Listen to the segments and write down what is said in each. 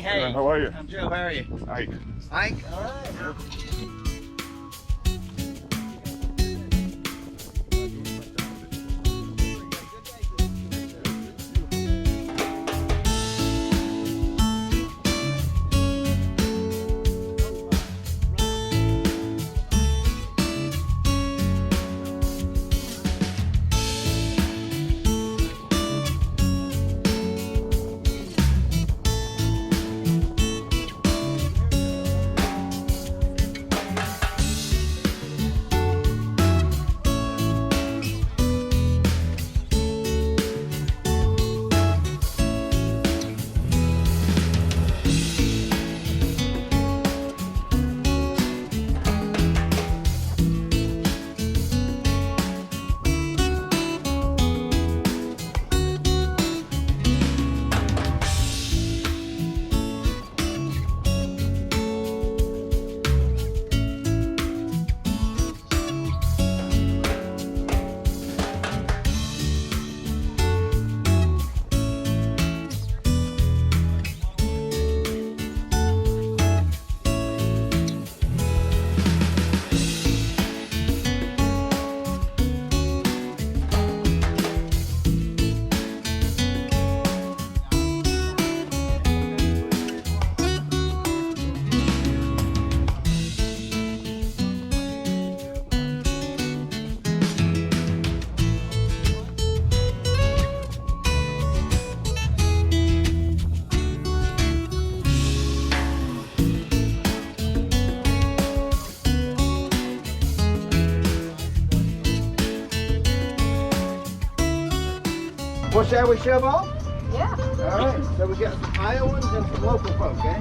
Hey, how are you? I'm Joe. How are you? Ike. Ike? All right. Well, shall we shove off? Yeah. All right. So we got some Iowans and some local folk, eh?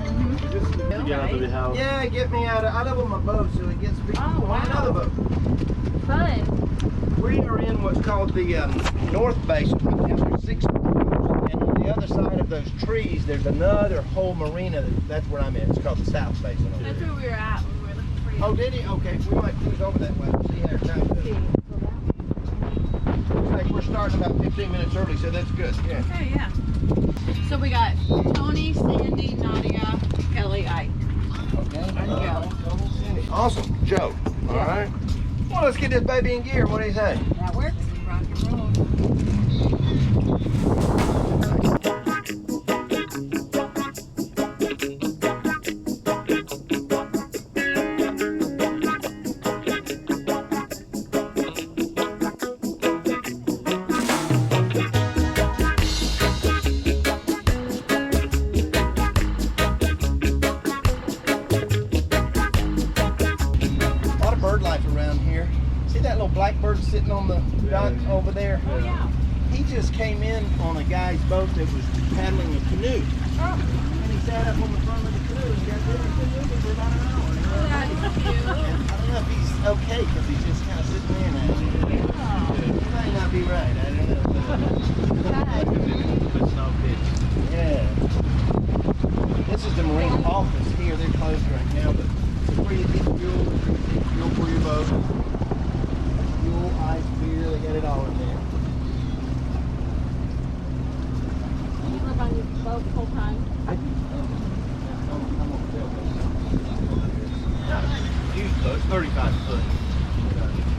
Just To get out of the house. yeah, get me out of. I live on my boat, so it gets me on another boat. Fun. We are in what's called the north basin. There's 6 boats, and on the other side of those trees, there's another whole marina. That's where I'm in. It's called the south basin. Over That's there. where we were at when we were looking for you. Oh, did he? Okay, we might cruise over that way. See how it sounds. Looks like we're starting about 15 minutes early, so that's good. Yeah. Okay, yeah. So we got Tony, Sandy, Nadia, Kelly, Ike. Okay. And Joe. Awesome, Joe. All right. Well, let's get this baby in gear. What do you say? That works. Rock and roll. A lot of bird life around here. See that little blackbird sitting on the dock over there? Oh, yeah. He just came in on a guy's boat that was paddling a canoe. Oh, And he sat up on the front of the canoe and got there and been moving for about an hour. that's cute. And I don't know if he's okay because he's just kind of sitting there now. Oh, He might not be right. I don't know. Yeah. This is the marine office here. They're closed right now, but it's where you get fuel for your boat. Fuel, ice, beer, they got it all in there. you live on your boat the whole time? I do. I'm on sailboat. Huge boat, it's 35 foot.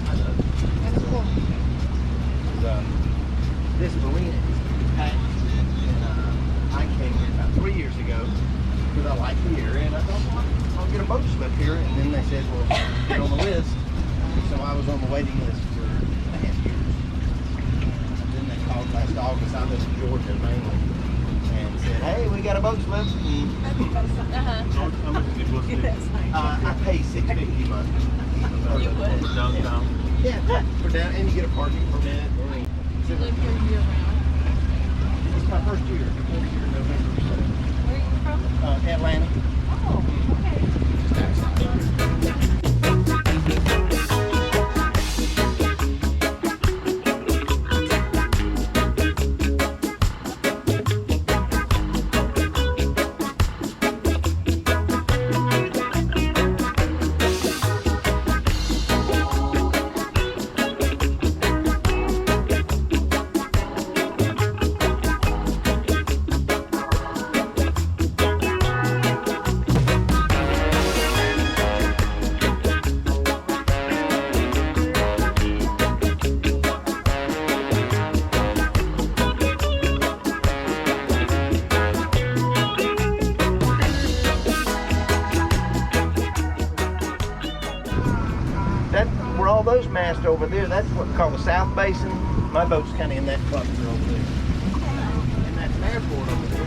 I love it. That's cool. This marina is packed. And I came here about 3 years ago because I like the area, and I thought, well, I'll get a boat slip here. And then they said, well, get on the list. So I was on the waiting list for 2.5 years. And then they called last August. I live in Georgia mainly. And said, hey, we got a boat slip. And, How much is it supposed to be? I pay $6.50 a month. You would. For downtown? Yeah, for down, and you get a parking permit. You live here year round. It's my first year. November. So, Where are you from? Atlanta. Oh, okay. those masts over there, that's what we call the South Basin. My boat's kind of in that cluster over there. And that's an airport over there.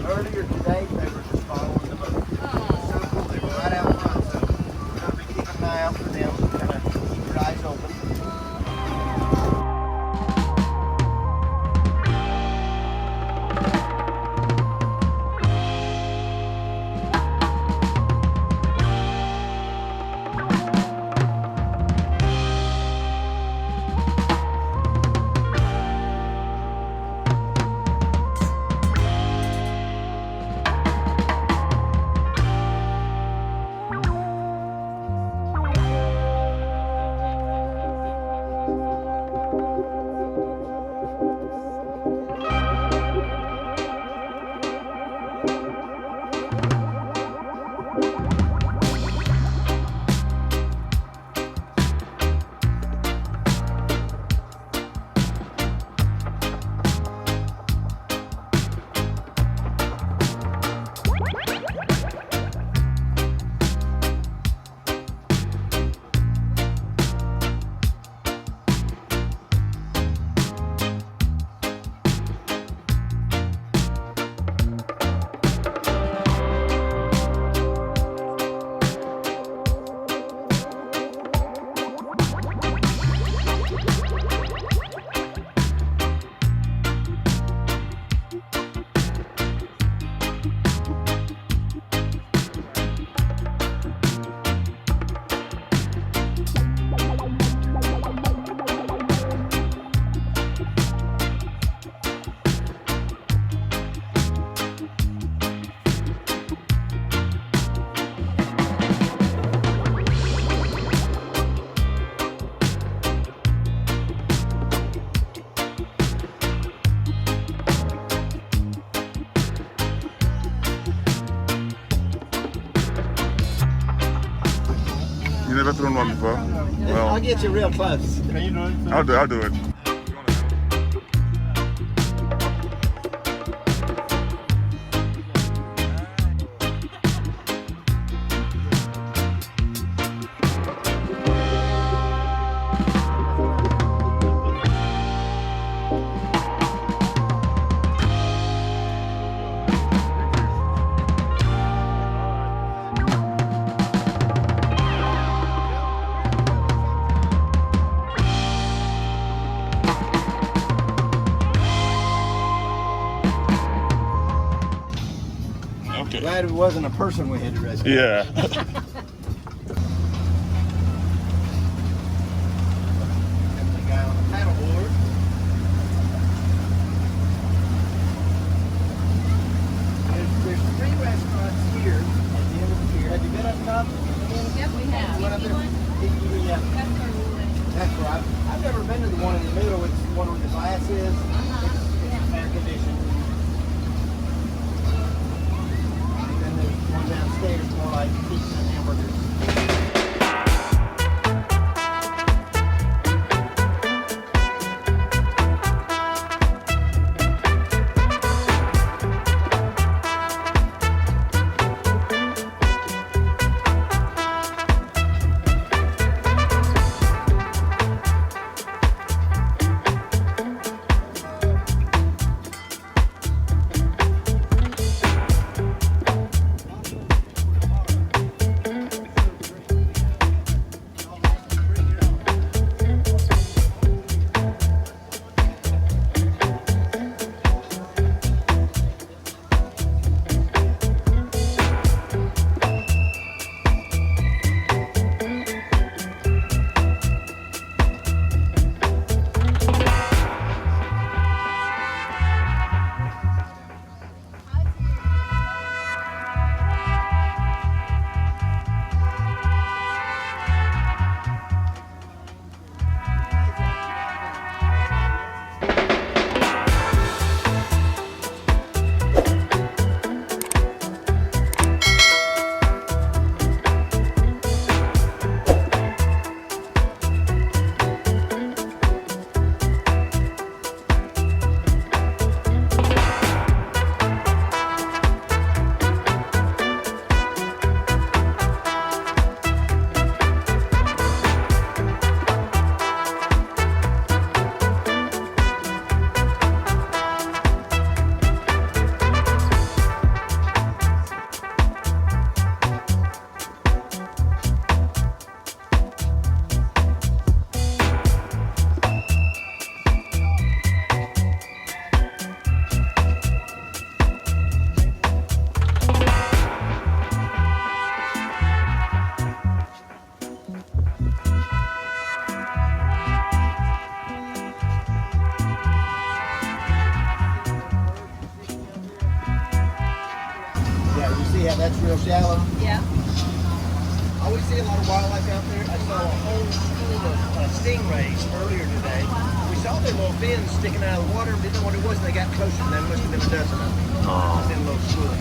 Earlier today, they were just following the boat. So cool. They were right out front, so we're going to be keeping an eye out for them. Kind of keep your eyes open. You never thrown one before? Well, I'll get you real close. Can you do it? I'll do it. Okay. Glad it wasn't a person we had to rescue. Yeah. The guy on the paddleboard. There's 3 restaurants here at the end of the pier. Have you been up top? Yep, we have. One up there? Yeah. That's right. I've never been to the one in the middle. It's the one where the glass is. It's fair condition. And then there's one downstairs more like pizza and hamburgers. That's real shallow. Yeah. I always see a lot of wildlife out there. I saw a whole school of stingrays earlier today. We saw their little fins sticking out of the water. Didn't know what it was. They got closer, and there must have been a dozen of them. Oh. In a little school.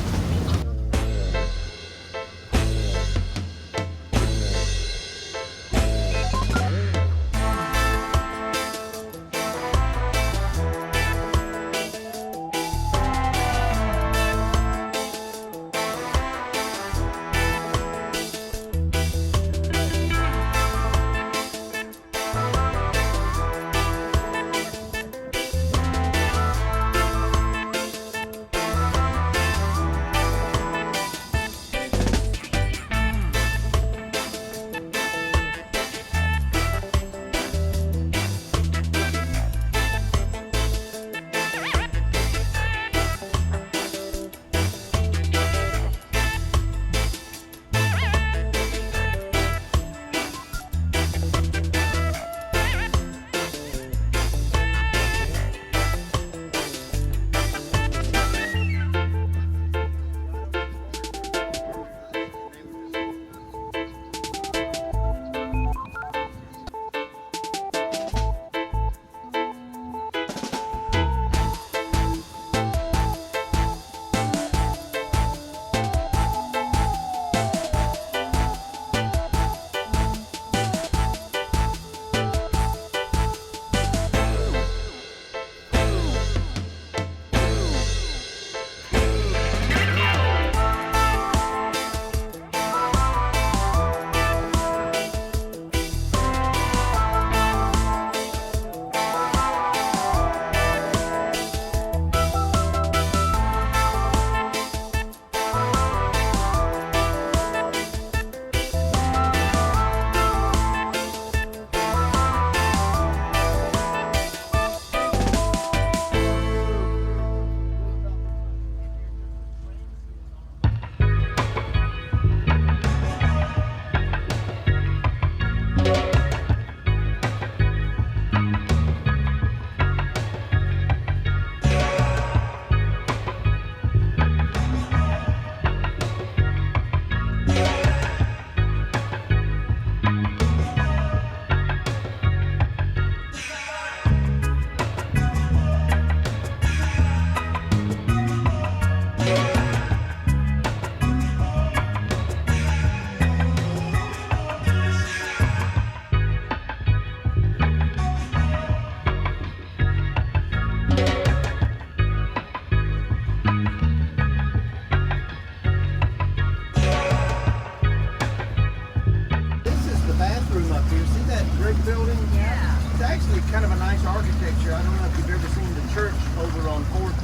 Kind of a nice architecture. I don't know if you've ever seen the church over on 4th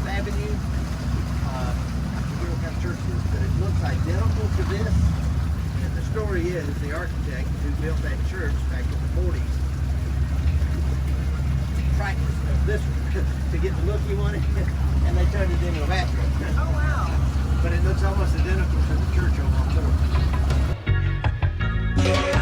Avenue. I forget what kind of church it is, but it looks identical to this. And the story is the architect who built that church back in the 40s practiced this one to get the look he wanted, and they turned it into a bathroom. Oh, wow. But it looks almost identical to the church over on 4th.